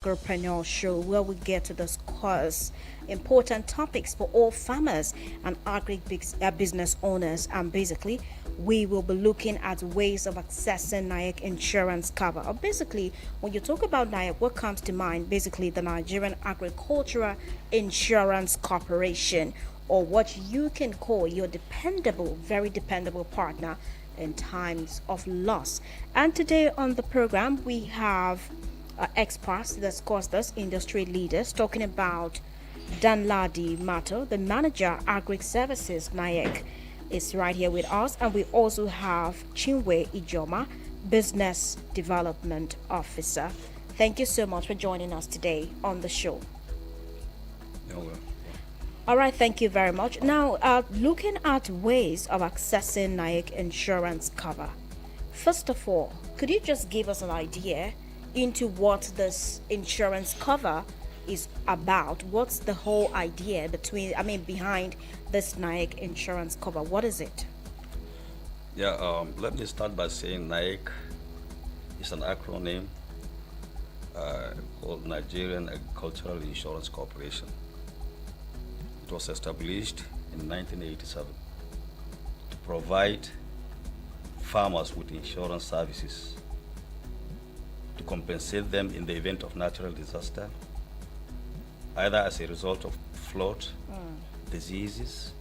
AGROPRENEUR show where we get to discuss important topics for all farmers and business owners. And basically, we will be looking at ways of accessing NAIC insurance cover. Or basically, when you talk about NAIC, what comes to mind? Basically, the Nigerian Agricultural Insurance Corporation, or what you can call your dependable, very dependable partner in times of loss. And today on the program, we have experts that discuss this, industry leaders, talking about Danladi Mato, the manager, Agri Services, NAIC, is right here with us. And we also have Chinwe Ijoma, Business Development Officer. Thank you so much for joining us today on the show. All right, thank you very much. Now, looking at ways of accessing NAIC insurance cover. First of all, could you just give us an idea into what this insurance cover is about? What's the whole idea behind this NAIC insurance cover? What is it? Let me start by saying NAIC is an acronym called Nigerian Agricultural Insurance Corporation. It was established in 1987 to provide farmers with insurance services to compensate them in the event of natural disaster, either as a result of flood, diseases,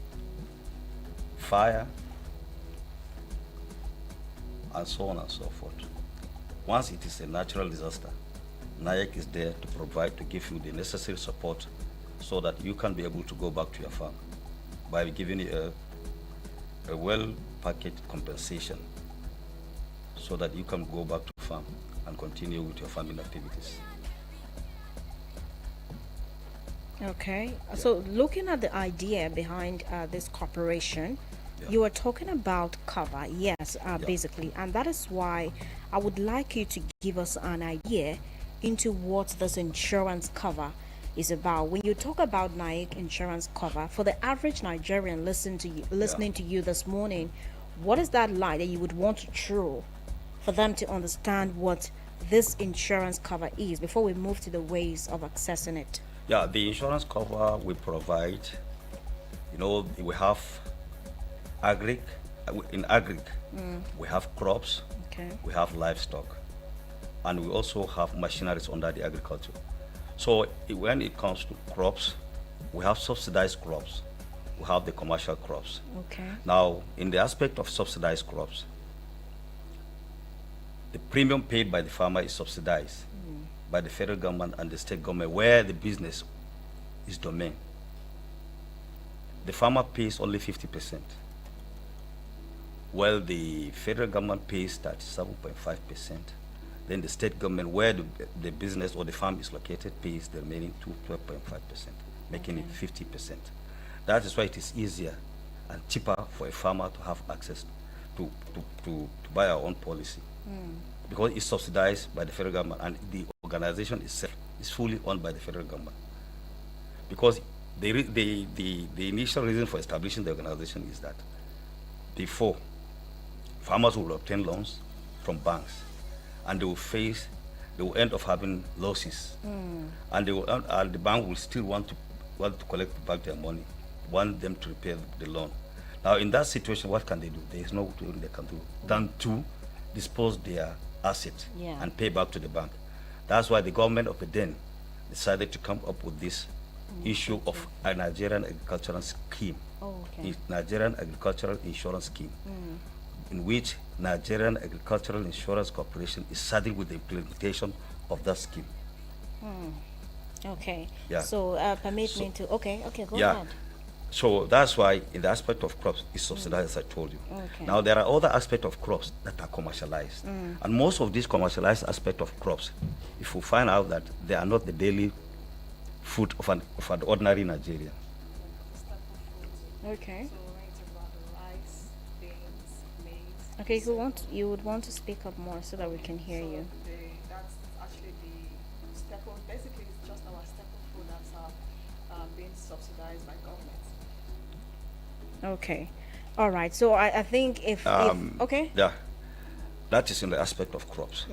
fire, and so on and so forth. Once it is a natural disaster, NAIC is there to give you the necessary support so that you can be able to go back to your farm by giving you a well-packaged compensation so that you can go back to the farm and continue with your farming activities. Okay, so looking at the idea behind this corporation, you were talking about cover, yes, basically, and that is why I would like you to give us an idea into what this insurance cover is about. When you talk about NAIC insurance cover, for the average Nigerian listening to you this morning, what is that like that you would want to throw for them to understand what this insurance cover is before we move to the ways of accessing it? The insurance cover we provide, we have agric. In agric, we have crops, we have livestock, and we also have machineries under the agriculture. So when it comes to crops, we have subsidized crops, we have the commercial crops. Now, in the aspect of subsidized crops, the premium paid by the farmer is subsidized by the federal government and the state government where the business is domain. The farmer pays only 50%, while the federal government pays 37.5%. Then the state government where the business or the farm is located pays the remaining 12.5%, making it 50%. That is why it is easier and cheaper for a farmer to have access to buy our own policy. Because it's subsidized by the federal government and the organization itself is fully owned by the federal government. Because the initial reason for establishing the organization is that before, farmers will obtain loans from banks and they will end up having losses. And the bank will still want to collect back their money, want them to repay the loan. Now in that situation, what can they do? There is no thing they can do than to dispose their asset and pay back to the bank. That's why the government of the then decided to come up with this issue of a Nigerian agricultural scheme, Nigerian Agricultural Insurance Scheme, in which Nigerian Agricultural Insurance Corporation is saddled with the implementation of that scheme. So permit me to, go ahead. So that's why in the aspect of crops, it's subsidized, as I told you. Now there are other aspects of crops that are commercialized. And most of these commercialized aspects of crops, if we find out that they are not the daily food of an ordinary Nigerian. You would want to speak up more so that we can hear you. That's actually the staple. Basically, it's just our staple food that's being subsidized by government. All right. So I think if that is in the aspect of crops.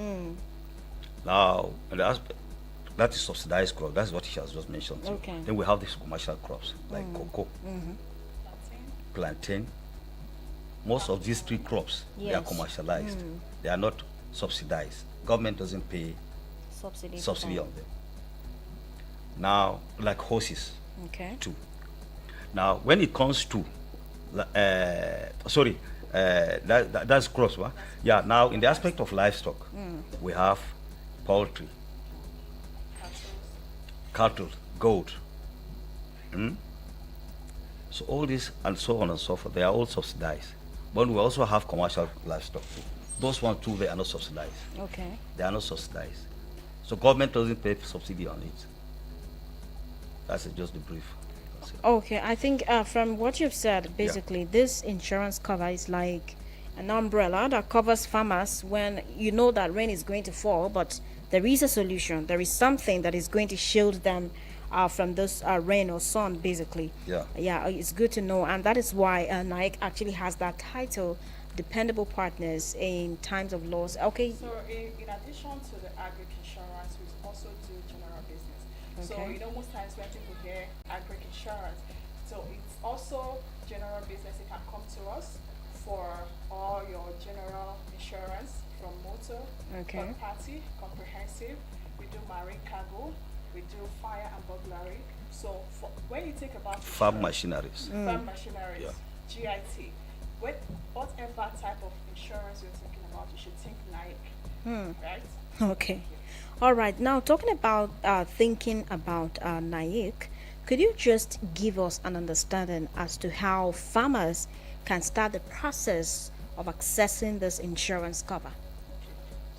Now, in the That is subsidized crop. That's what she has just mentioned. Too. Okay. Then we have these commercial crops like cocoa, plantain. Most of these three crops, they are Yes. commercialized. They are not subsidized. Government doesn't pay Subsidy. subsidy on them. Now, like horses Okay. too. Now, when it comes to, that's crops, right? Yeah. Now, in the aspect of livestock, we have poultry, cattle, goat. So all this and so on and so forth, they are all subsidized. But we also have commercial livestock too. Those ones too, they are not subsidized. Okay. They are not subsidized. So government doesn't pay subsidy on it. That's just the brief. That's it. Okay, I think from what you've said, basically, this insurance cover is like an umbrella that covers farmers when you know that rain is going to fall, but there is a solution. There is something that is going to shield them from this rain or sun, basically. Yeah. Yeah, it's good to know, and that is why NAIC actually has that title, Dependable Partners in Times of Loss. Okay. So in addition to the agric insurance, we also do general business. So Okay. most times when people hear agric insurance, so it's also general business. You can come to us for all your general insurance from motor, Okay. third party, comprehensive. We do marine cargo. We do fire and burglary. So when you think about Farm insurance, machineries. farm machineries, Yeah. GIT, whatever type of insurance you're thinking about, you should think NAIC, right? Okay. All right. Now, talking about thinking about NAIC, could you just give us an understanding as to how farmers can start the process of accessing this insurance cover?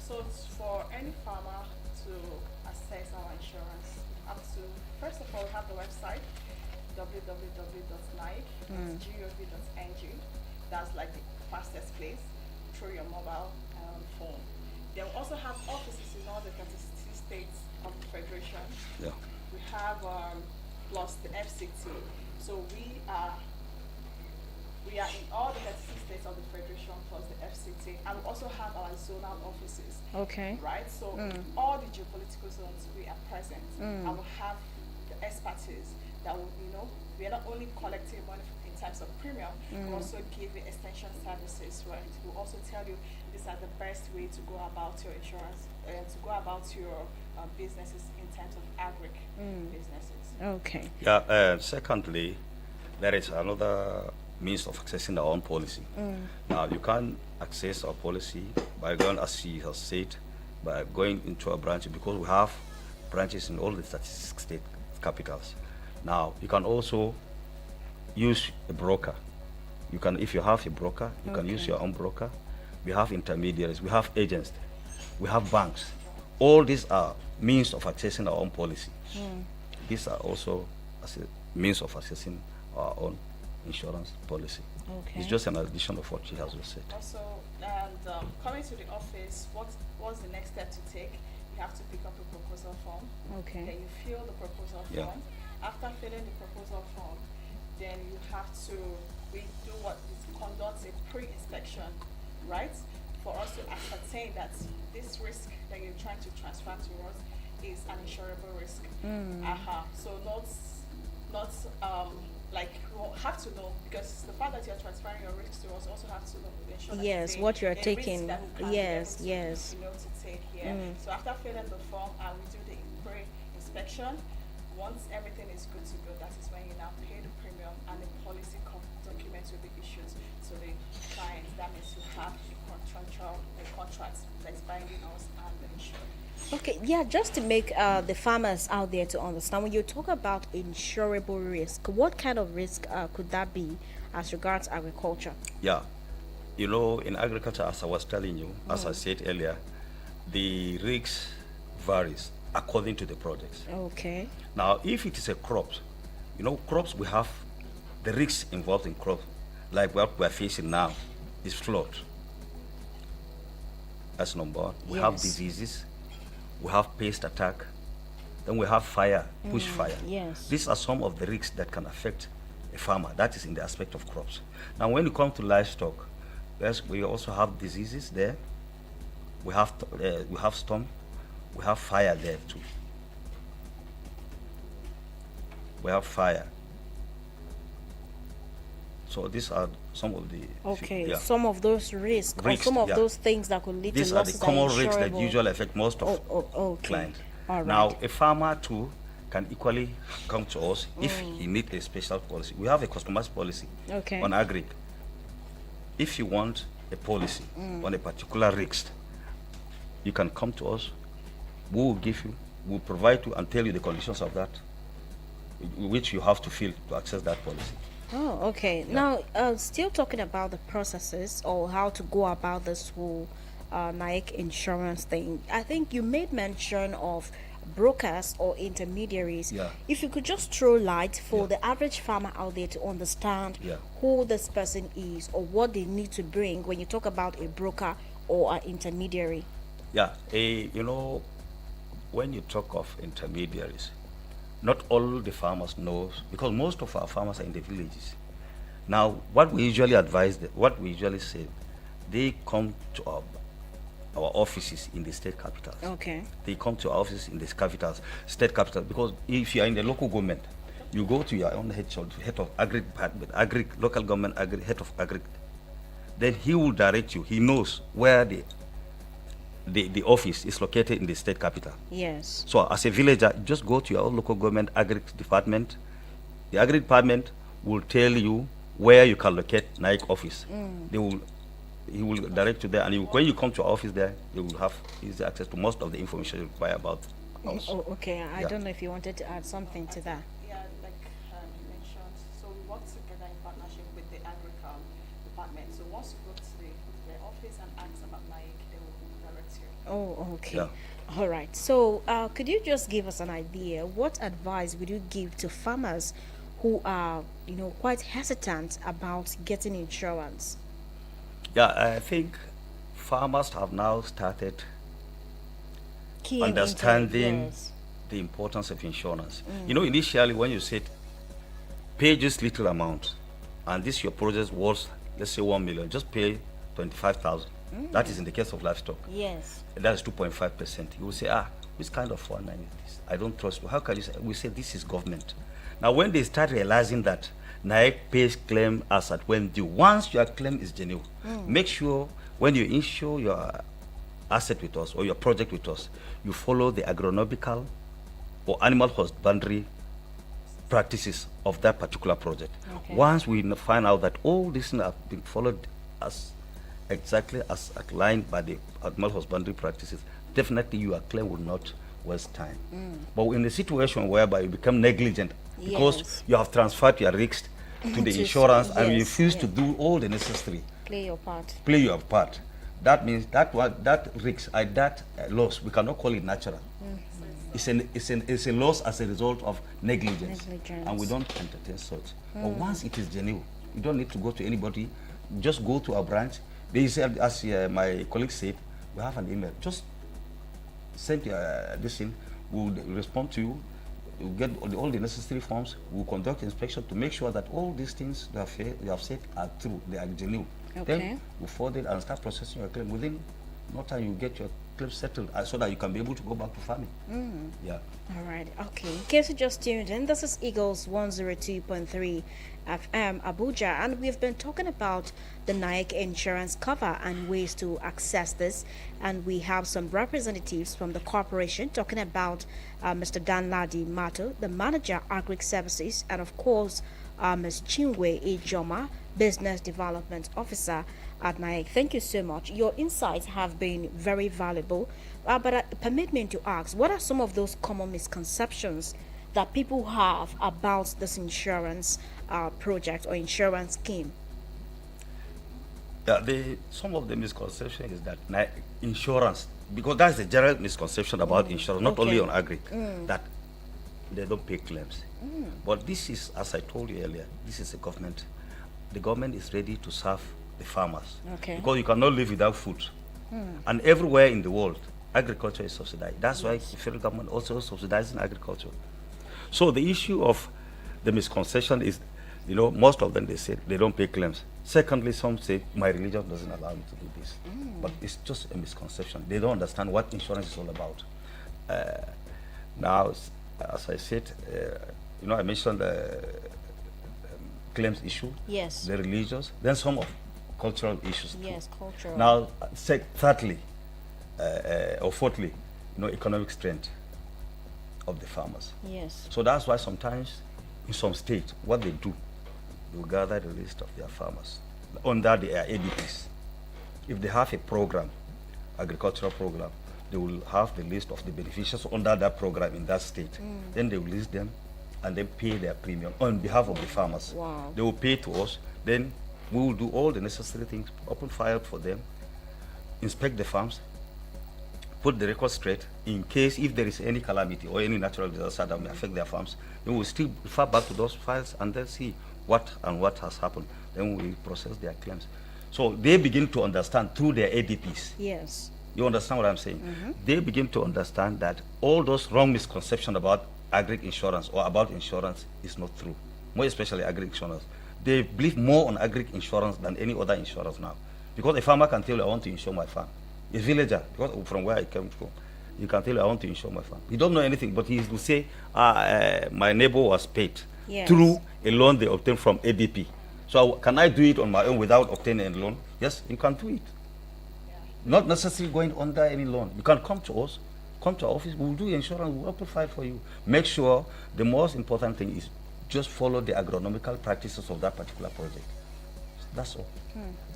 So it's for any farmer to access our insurance, you have to, first of all, we have the website, www.naic.gov.ng. That's like the fastest place through your mobile phone. They will also have offices in all the 36 states of the Federation. Yeah. We have plus the FCT. So we are in all the 36 states of the Federation plus the FCT, and we also have our zonal offices. Okay. Right? So all the geopolitical zones we are present, and we have the expertise that will, we are not only collecting money in terms of premium, we also give you extension services, right? We also tell you these are the best way to go about your insurance, to go about your businesses in terms of agric businesses. Okay. Yeah. Secondly, there is another means of accessing our own policy. Now, you can access our policy by going, as she has said, by going into a branch, because we have branches in all the 36 state capitals. Now, you can also use a broker. You can, if you have a broker, you can use your own broker. We have intermediaries, we have agents, we have banks. All these are means of accessing our own policy. These are also as a means of accessing our own insurance policy. Okay. It's just an addition of what she has just said. Also, and coming to the office, what's the next step to take? You have to pick up a proposal form. Okay. Then you fill the proposal Yeah. form. After filling the proposal form, then you have to conduct a pre-inspection, right? For us to ascertain that this risk that you're trying to transfer to us is an insurable risk. So not like we will have to know, because the fact that you're transferring your risks to us also have to know, ensure that Yes, it's what you're a risk taking. that we can be Yes, able to, yes. to take here. So after filling the form and we do the pre-inspection, once everything is good to go, that is when you now pay the premium and the policy documents will be issued to the client. That means you have a contract that is binding us and the insurer. Okay, yeah, just to make the farmers out there to understand, when you talk about insurable risk, what kind of risk could that be as regards agriculture? Yeah. In agriculture, as I was telling you, as I said earlier, the risk varies according to the projects. Okay. Now, if it is a crop, crops, we have the risks involved in crops, like what we're facing now is flood. That's number one. We have Yes. diseases, we have pest attack, then we have fire, bush fire. Yes. These are some of the risks that can affect a farmer. That is in the aspect of crops. Now, when you come to livestock, yes, we also have diseases there. We have storm, we have fire there too. we have fire. So these are some of the Okay, yeah. some of those risks or Risks, some of yeah. those things that could lead These to are the losses common are risks that insurable. usually affect most of Okay. clients. All right. Now, a farmer too can equally come to us if he needs a special policy. We have a customized policy Okay. on agri. If you want a policy on a particular risk, you can come to us. We will give you, we'll provide you and tell you the conditions of that, which you have to fill to access that policy. Oh, okay. Now, still talking about the processes or how to go about this whole NAIC insurance thing. I think you made mention of brokers or intermediaries. Yeah. If you could just throw light for Yeah. the average farmer out there to understand Yeah. who this person is or what they need to bring when you talk about a broker or an intermediary. Yeah, you know, when you talk of intermediaries, not all the farmers know, because most of our farmers are in the villages. Now, what we usually advise, what we usually say, they come to our offices in the state capitals. Okay. They come to our offices in the capitals, state capitals, because if you are in the local government, you go to your own head of agri department, local government, head of agri, then he will direct you. He knows where the office is located in the state capital. Yes. So as a villager, just go to your own local government agri department. The agri department will tell you where you can locate NAIC office. He will direct you there, and when you come to our office there, you will have easy access to most of the information you require about us. Oh, okay. I Yeah. don't know if you wanted to add something to that. Yeah, like you mentioned, so we work together in partnership with the agriculture department. So once you go to the office and ask about NAIC, they will direct you. Oh, okay. Yeah. All right. So, could you just give us an idea? What advice would you give to farmers who are, quite hesitant about getting insurance? Yeah, I think farmers have now started Keen into- understanding yes. the importance of insurance. You know, initially when you said pay just little amount, and this your project was, let's say 1 million, just pay 25,000. That is in the case of livestock. Yes. That is 2.5%. You will say, which kind of 4.9 is this? I don't trust you. How can you say? We say this is government. Now, when they start realizing that NAIC pays claim as at when due, once your claim is genuine, make sure when you insure your asset with us or your project with us, you follow the agronomical or animal husbandry practices of that particular project. Okay. Once we find out that all these things have been followed as exactly as outlined by the animal husbandry practices, definitely your claim will not waste time. But in the situation whereby you become negligent because Yes. you have transferred your risk to the To- insurance and you yes, refuse to yeah. do all the necessary, Play your part. play your part, that means that risk, that loss, we cannot call it natural. It's a loss as a result of negligence. And we don't entertain such. But once it is genuine, you don't need to go to anybody. Just go to our branch. They said, as my colleague said, we have an email. Just send this in. We'll respond to you. We'll get all the necessary forms. We'll conduct inspection to make sure that all these things you have said are true. They are genuine. Okay. Then we'll forward it and start processing your claim. Within no time, you get your claim settled so that you can be able to go back to farming. Yeah. All right. Okay. In case you just tuned in, this is Eagles 102.3 FM Abuja, and we've been talking about the NAIC insurance cover and ways to access this. And we have some representatives from the corporation talking about Mr. Danladi Mato, the manager, Agric Services, and of course, Ms. Chinwe Ejoma, Business Development Officer at NAIC. Thank you so much. Your insights have been very valuable. But permit me to ask, what are some of those common misconceptions that people have about this insurance project or insurance scheme? Yeah, some of the misconception is that insurance, because that's the general misconception about insurance, not only on agri, that they don't pay claims. But this is, as I told you earlier, this is a government. The government is ready to serve the farmers. Okay. Because you cannot live without food. And everywhere in the world, agriculture is subsidized. That's why the federal government also subsidizing agriculture. So the issue of the misconception is, most of them, they say they don't pay claims. Secondly, some say my religion doesn't allow me to do this. But it's just a misconception. They don't understand what insurance is all about. Now, as I said, You know, I mentioned the claims issue, Yes. the religious, then some of cultural issues too. Yes, cultural. Now, thirdly, or fourthly, you know, economic strength of the farmers. Yes. So that's why sometimes in some states, what they do, they will gather the list of their farmers under their ADPs. If they have a program, agricultural program, they will have the list of the beneficiaries under that program in that state. Then they will list them and then pay their premium on behalf of the farmers. Wow. They will pay to us, then we will do all the necessary things, open file for them, inspect the farms, put the record straight in case if there is any calamity or any natural disaster that may affect their farms, then we'll still refer back to those files and then see what has happened. Then we process their claims. So they begin to understand through their ADPs. Yes. You understand what I'm saying? They begin to understand that all those wrong misconceptions about agri insurance or about insurance is not true, more especially agri insurance. They believe more on agri insurance than any other insurance now. Because a farmer can tell you, I want to insure my farm. A villager, because from where I came from, you can tell you, I want to insure my farm. He don't know anything, but he will say, my neighbor was paid Yes. through a loan they obtained from ADP. So can I do it on my own without obtaining a loan? Yes, you can do it. Not necessarily going under any loan. You can come to us, come to our office, we'll do insurance, we'll open file for you. Make sure the most important thing is just follow the agronomical practices of that particular project. That's all.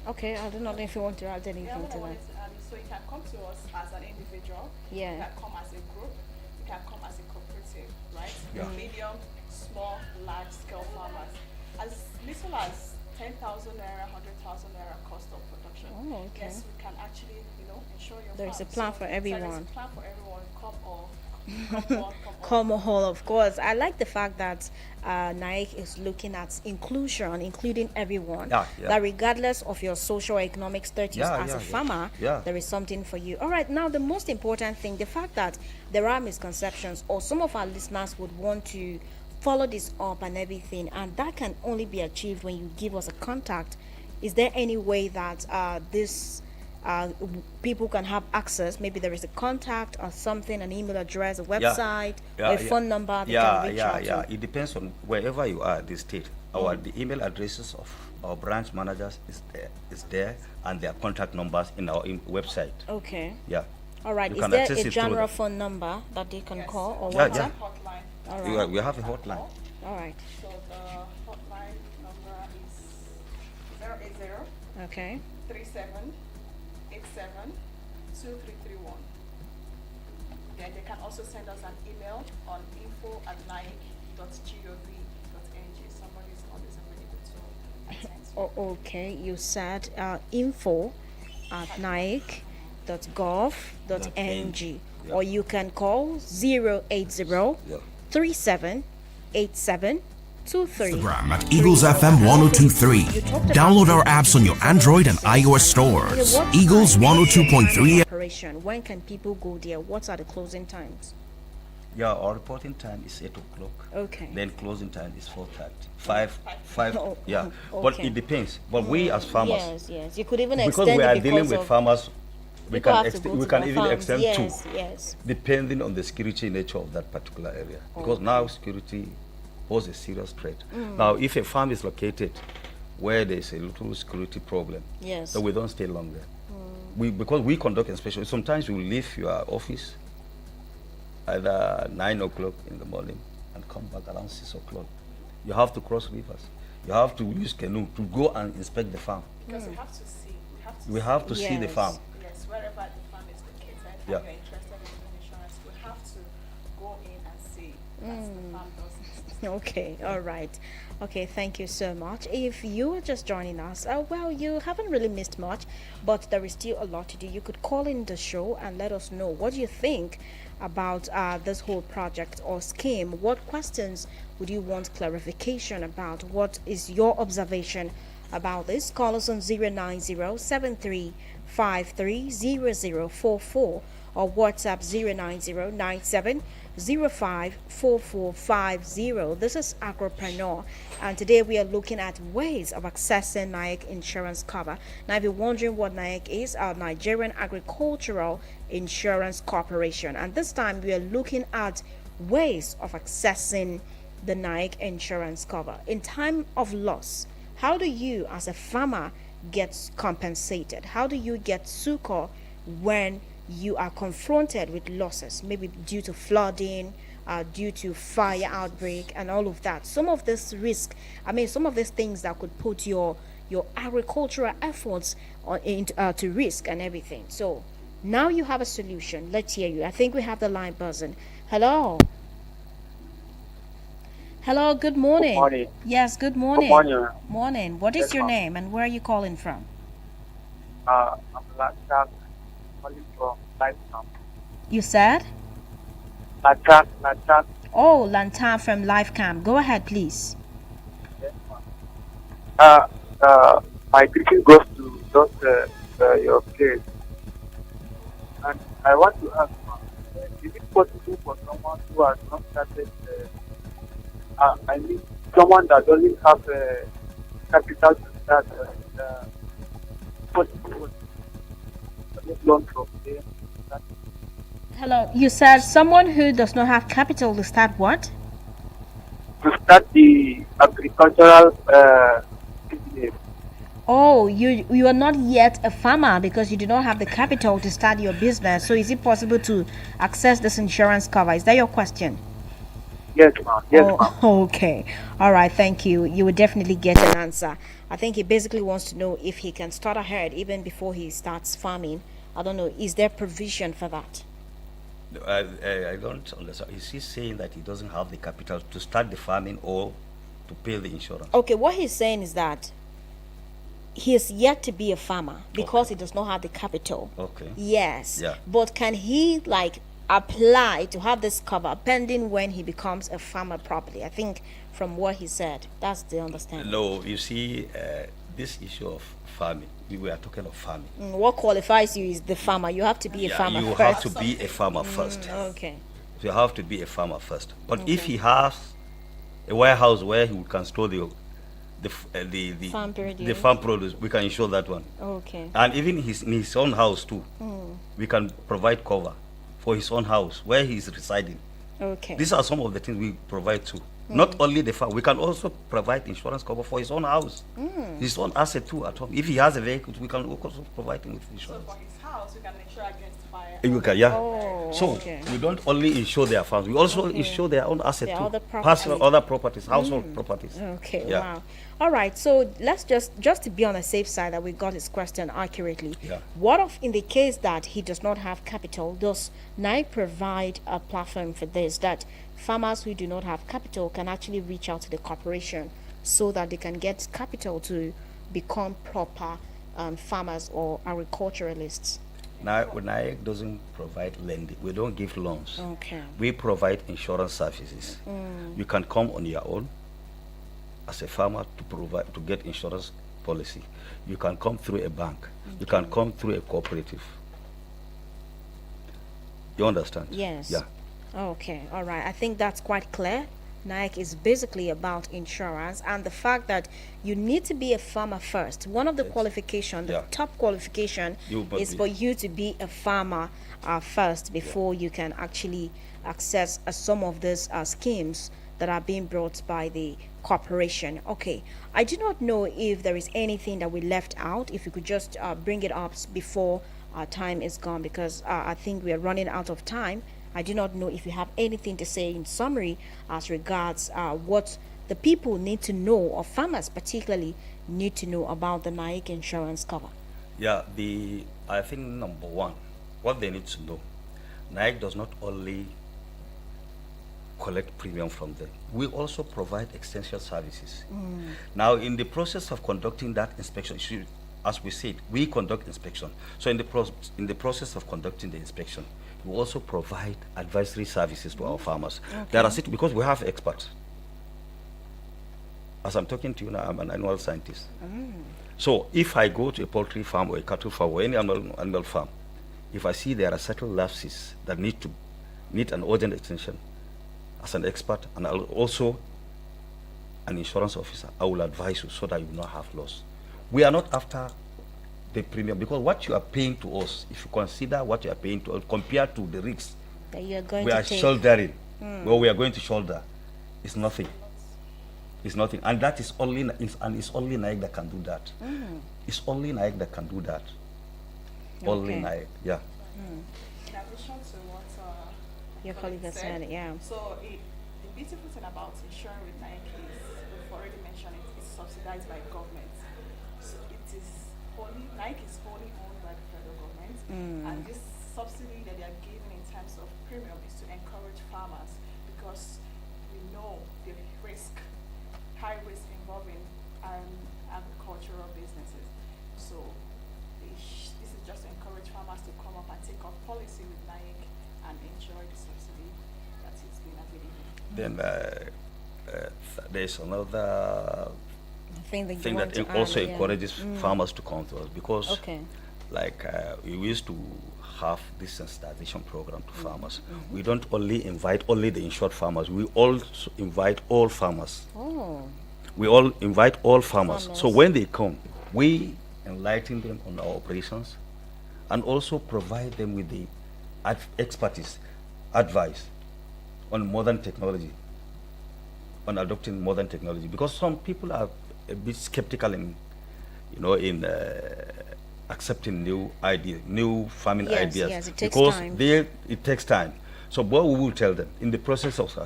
Okay, I don't know if you want to add anything Yeah, to what I that. wanted to add is, so you can come to us as an individual, Yeah. you can come as a group, you can come as a cooperative, right? Yeah. Medium, small, large scale farmers. As little as 10,000 naira, 100,000 naira cost of production. Oh, okay. Yes, we can actually, insure your There is a farm. plan for There's everyone. a plan for everyone. Come all. Come on, come on. Come on, of course. I like the fact that NAIC is looking at inclusion, including everyone. Yeah, yeah. That regardless of your socio-economic status Yeah, as yeah, a yeah. farmer, Yeah. there is something for you. All right, now the most important thing, the fact that there are misconceptions, or some of our listeners would want to follow this up and everything, and that can only be achieved when you give us a contact. Is there any way that people can have access? Maybe there is a contact or something, an email address, a website, or a phone number they can reach out to. It depends on wherever you are, the state. The email addresses of our branch managers is there, and their contact numbers in our website. Okay. Yeah. All right. You Is can there access a it through general that. phone number that they can Yes. call or Yeah, WhatsApp? yeah. Hotline. All We right. we have a hotline. All right. So the hotline number is 080 Okay. 37 87 2331. Then they can also send us an email on info@naic.gov.ng. Somebody's always available to attend. Oh, okay. You said info at naic.gov.ng, Yeah. or you can call 080 Yeah. 3787 23. Instagram at Eagles FM 1023. Download our apps on your Android and iOS stores. Eagles 102.3. Operation. When can people go there? What are the closing times? Yeah, our reporting time is 8 o'clock. Okay. Then closing time is 4:30. Five. Oh, Yeah. But okay. it depends. But we as farmers, Yes. You could even because extend we are it dealing because with of farmers, we people can have to go we to can their even farms. extend Yes, two, yes. depending on the security nature of that particular area. Because now security poses a serious threat. Now, if a farm is located where there is a little security problem, Yes. then we don't stay long there. Because we conduct inspection, sometimes we will leave your office either 9 o'clock in the morning and come back around 6 o'clock. You have to cross rivers. You have to use canoe to go and inspect the farm. Because we have to see. We have to see the Yes. farm. Yes, wherever the farm is located, Yeah. and you're interested in doing insurance, we have to go in and see that the farm does exist. Okay, all right. Okay, thank you so much. If you are just joining us, well, you haven't really missed much, but there is still a lot to do. You could call in the show and let us know what you think about this whole project or scheme. What questions would you want clarification about? What is your observation about this? Call us on 090-7353-0044 or WhatsApp 090-9705-4450. This is AGROPRENEUR, and today we are looking at ways of accessing NAIC insurance cover. Now, if you're wondering what NAIC is, our Nigerian Agricultural Insurance Corporation, and this time we are looking at ways of accessing the NAIC insurance cover. In time of loss, how do you as a farmer get compensated? How do you get succor when you are confronted with losses, maybe due to flooding, due to fire outbreak and all of that? Some of this risk, some of these things that could put your agricultural efforts to risk and everything. So now you have a solution. Let's hear you. I think we have the line buzzing. Hello. Hello, good morning. Good morning. Yes, good morning. Good morning. Morning. What is Yes, your ma'am. name and where are you calling from? I'm Latak, calling from Lifetime. You said? Latak. Oh, Lantan from Lifecam. Go ahead, please. Yes, ma'am. My greeting goes to just your place. And I want to ask, ma'am, is it possible for someone who has not started, someone that doesn't have capital to start, possible to get loan from them? Hello. You said someone who does not have capital to start what? To start the agricultural business. Oh, you are not yet a farmer because you do not have the capital to start your business. So is it possible to access this insurance cover? Is that your question? Yes, ma'am. Yes, ma'am. Okay. All right. Thank you. You will definitely get an answer. I think he basically wants to know if he can start ahead even before he starts farming. I don't know. Is there provision for that? I don't understand. Is he saying that he doesn't have the capital to start the farming or to pay the insurance? Okay. What he's saying is that he is yet to be a farmer because he does not have the capital. Okay. Yes. Yeah. But can he apply to have this cover pending when he becomes a farmer properly? I think from what he said, that's the understanding. No, you see, this issue of farming, we were talking of farming. What qualifies you is the farmer. You have to be a farmer you first. have to be a farmer first. Okay. You have to be a farmer first. But if he has a warehouse where he can store the Farm produce. the farm produce, we can insure that one. Okay. And even in his own house too, we can provide cover for his own house where he is residing. Okay. These are some of the things we provide too. Not only the farm, we can also provide insurance cover for his own house, his own asset too at home. If he has a vehicle, we can also provide him with So insurance. for his house, we can insure against fire. You can, yeah. Oh, So okay. we don't only insure their farms, we also insure their own asset Their too. other property. Personal, other properties, household properties. Okay, Yeah. wow. All right, so let's just to be on the safe side that we got his question accurately. Yeah. What if in the case that he does not have capital, does NAIC provide a platform for this, that farmers who do not have capital can actually reach out to the corporation so that they can get capital to become proper farmers or agriculturalists? Now, NAIC doesn't provide lending. We don't give loans. Okay. We provide insurance services. You can come on your own as a farmer to get insurance policy. You can come through a bank. You can come through a cooperative. You understand? Yes. Yeah. Okay, all right. I think that's quite clear. NAIC is basically about insurance and the fact that you need to be a farmer first. One of the qualifications, the Yeah. top qualification, You must is be. for you to be a farmer first before you can actually access some of these schemes that are being brought by the corporation. Okay, I do not know if there is anything that we left out. If you could just bring it up before our time is gone, because I think we are running out of time. I do not know if you have anything to say in summary as regards what the people need to know, or farmers particularly need to know about the NAIC insurance cover. Yeah, I think number one, what they need to know, NAIC does not only collect premium from them, we also provide extension services. Now, in the process of conducting that inspection, as we said, we conduct inspection. So in the process of conducting the inspection, we also provide advisory services to our farmers. There are because we have experts. As I'm talking to you now, I'm an animal scientist. So if I go to a poultry farm or a cattle farm or any animal farm, if I see there are certain lapses that need an urgent extension, as an expert and also an insurance officer, I will advise you so that you will not have loss. We are not after the premium, because what you are paying to us, if you consider what you are paying to us compared to the risks That you are going we to are take. shouldering, well, we are going to shoulder, It's nothing. It's nothing, and that is only it's only NAIC that can do that. It's only NAIC that can do that. Only Okay. NAIC, yeah. In addition to what Your colleague has said, yeah. So the beautiful thing about insurance with NAIC is, we've already mentioned it, it's subsidized by government. So it is NAIC is wholly owned by the federal government, and this subsidy that they are giving in terms of premium is to encourage farmers, because we know the high risk involving agricultural businesses. So this is just to encourage farmers to come up and take up policy with NAIC and enjoy the subsidy that is being available. Then there's another Thing that, you thing want that to also add, yeah. encourages farmers to come to us, because Okay. like we used to have this sensitization program to farmers. We don't only invite only the insured farmers, we also invite all farmers. Oh, We all invite all farmers. So Farmers. when they come, we enlighten them on our operations and also provide them with the expertise, advice on modern technology, on adopting modern technology. Because some people are a bit skeptical in, in accepting new ideas, new farming Yes, ideas. yes, it takes because time. it takes time. So what we will tell them, in the process of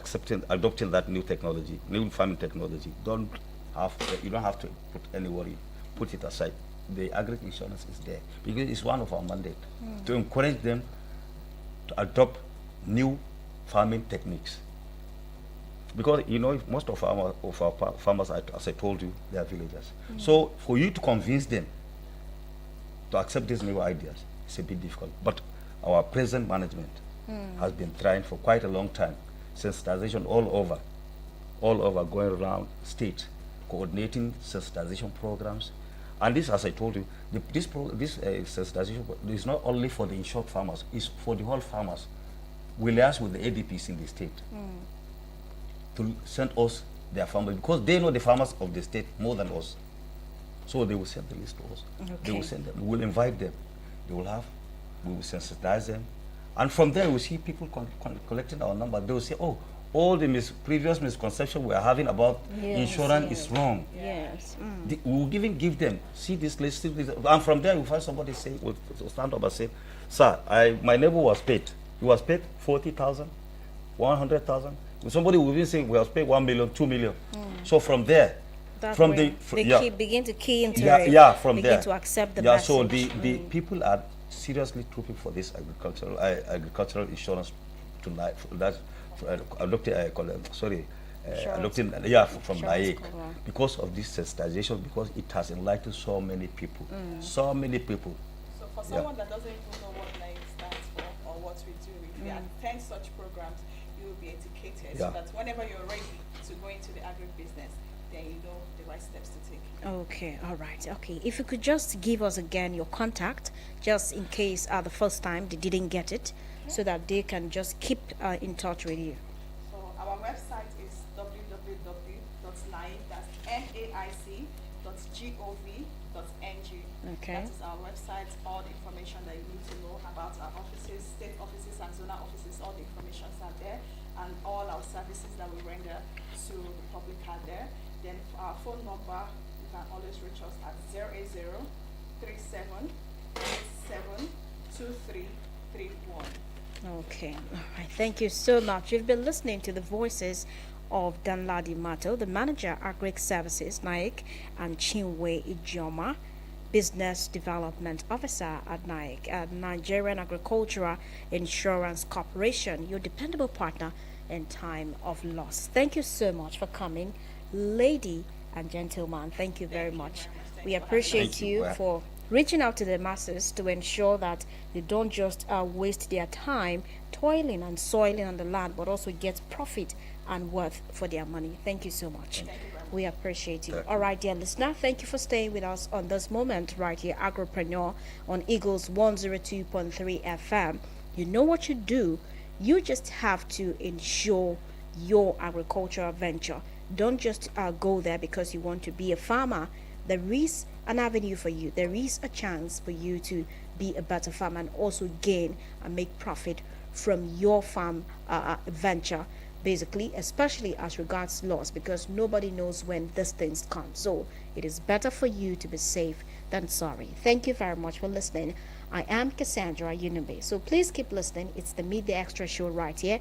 adopting that new technology, new farming technology, you don't have to put any worry, put it aside. The agri insurance is there because it's one of our mandate to encourage them to adopt new farming techniques. Because most of our farmers, as I told you, they are villagers. So for you to convince them to accept these new ideas, it's a bit difficult. But our present management has been trying for quite a long time, sensitization all over, going around state, coordinating sensitization programs. And this, as I told you, this sensitization is not only for the insured farmers, it's for the whole farmers. We liaise with the ADPs in the state to send us their farmers, because they know the farmers of the state more than us. So they will send the list to us. They will Okay. send them. We will invite them. We will sensitize them. And from there, we see people collecting our number. They will say, oh, all the previous misconceptions we are having about Yes, insurance yes. is wrong. yes. We will even give them, see this list, see this. And from there, you find somebody say, will stand up and say, sir, my neighbor was paid. He was paid 40,000, 100,000. Somebody will even say, we have paid 1 million, 2 million. So from there, That's from when they begin to key into it. from begin there. to accept the yeah, message. so the people are seriously trooping for this agricultural insurance tonight. Adopting, adopting, from Insurance NAIC, cover. because of this sensitization, because it has enlightened so many people. So many people. So for someone that doesn't even know what NAIC stands for or what we do, if you attend such programs, you will be educated, Yeah. so that whenever you're ready to go into the agribusiness, then you know the right steps to take. Okay, all right. Okay, if you could just give us again your contact, just in case the first time they didn't get it, so that they can just keep in touch with you. So our website is www.naic, that's naic.gov.ng. Okay. That is our website. All the information that you need to know about our offices, state offices and zonal offices, all the information are there, and all our services that we render to the public are there. Then for our phone number, you can always reach us at 080-3787-2331. Okay, all right. Thank you so much. You've been listening to the voices of Danladi Mato, the manager, Agric Services, NAIC, and Chinwe Ijoma, Business Development Officer at NAIC, at Nigerian Agricultural Insurance Corporation, your dependable partner in time of loss. Thank you so much for coming, lady and gentleman. Thank you very much. We appreciate Thank you. you Well, for reaching out to the masses to ensure that they don't just waste their time toiling and soiling on the land, but also get profit and worth for their money. Thank you so much. We appreciate you. Thank All right, dear listener, thank you for staying with us on this moment right here, Agropreneur on Eagles 102.3 FM. You know what you do. You just have to ensure your agricultural venture. Don't just go there because you want to be a farmer. There is an avenue for you. There is a chance for you to be a better farmer and also gain and make profit from your farm venture. basically, especially as regards loss, because nobody knows when these things come. So it is better for you to be safe than sorry. Thank you very much for listening. I am Cassandra Unumbe. So please keep listening. It's the Meet the Extra show right here